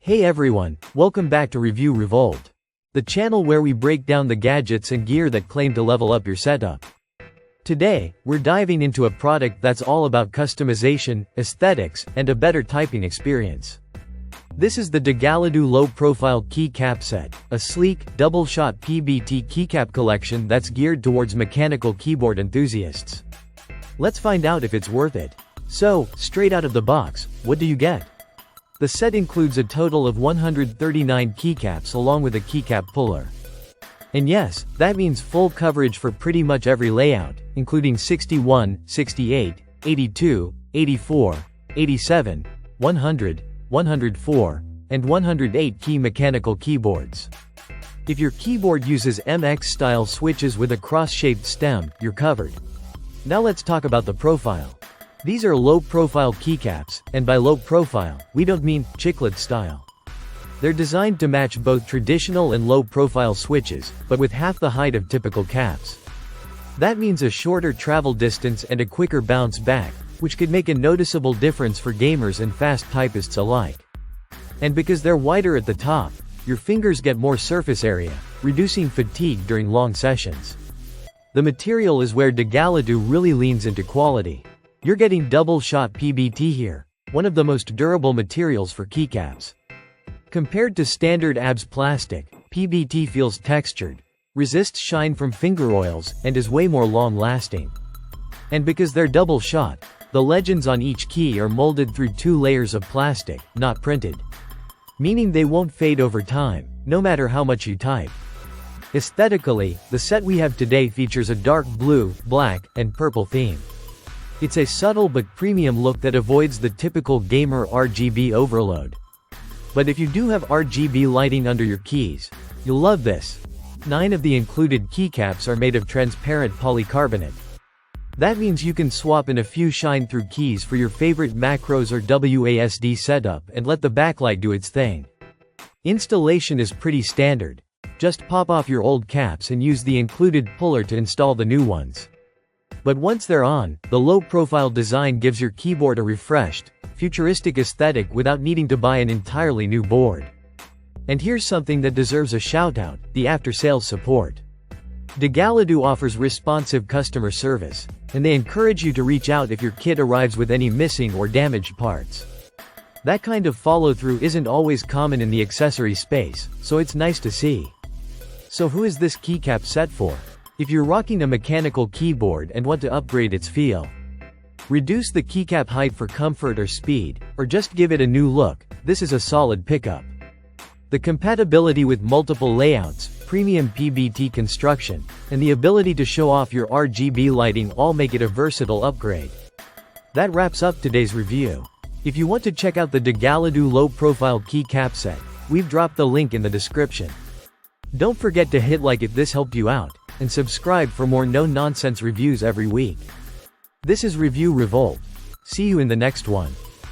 Hey everyone, welcome back to Review Revolt, the channel where we break down the gadgets and gear that claim to level up your setup. Today, we're diving into a product that's all about customization, aesthetics, and a better typing experience. This is the dagaladoo low-profile keycap set, a sleek, double-shot PBT keycap collection that's geared towards mechanical keyboard enthusiasts. Let's find out if it's worth it. So, straight out of the box, what do you get? The set includes a total of 139 keycaps along with a keycap puller. And yes, that means full coverage for pretty much every layout, including 61, 68, 82, 84, 87, 100, 104, and 108 key mechanical keyboards. If your keyboard uses MX-style switches with a cross-shaped stem, you're covered. Now let's talk about the profile. These are low-profile keycaps, and by low-profile, we don't mean chiclet style. They're designed to match both traditional and low-profile switches, but with half the height of typical caps. That means a shorter travel distance and a quicker bounce back, which could make a noticeable difference for gamers and fast typists alike. And because they're wider at the top, your fingers get more surface area, reducing fatigue during long sessions. The material is where dagaladoo really leans into quality. You're getting double-shot PBT here, one of the most durable materials for keycaps. Compared to standard ABS plastic, PBT feels textured, resists shine from finger oils, and is way more long-lasting. And because they're double-shot, the legends on each key are molded through 2 layers of plastic, not printed. Meaning they won't fade over time, no matter how much you type. Aesthetically, the set we have today features a dark blue, black, and purple theme. It's a subtle but premium look that avoids the typical gamer RGB overload. But if you do have RGB lighting under your keys, you'll love this. 9 of the included keycaps are made of transparent polycarbonate. That means you can swap in a few shine-through keys for your favorite macros or WASD setup and let the backlight do its thing. Installation is pretty standard. Just pop off your old caps and use the included puller to install the new ones. But once they're on, the low-profile design gives your keyboard a refreshed, futuristic aesthetic without needing to buy an entirely new board. And here's something that deserves a shout-out: the after-sales support. Dagaladoo offers responsive customer service, and they encourage you to reach out if your kit arrives with any missing or damaged parts. That kind of follow-through isn't always common in the accessory space, so it's nice to see. So who is this keycap set for? If you're rocking a mechanical keyboard and want to upgrade its feel, reduce the keycap height for comfort or speed, or just give it a new look, this is a solid pickup. The compatibility with multiple layouts, premium PBT construction, and the ability to show off your RGB lighting all make it a versatile upgrade. That wraps up today's review. If you want to check out the dagaladoo low-profile keycap set, we've dropped the link in the description. Don't forget to hit like if this helped you out, and subscribe for more no-nonsense reviews every week. This is Review Revolt. See you in the next one.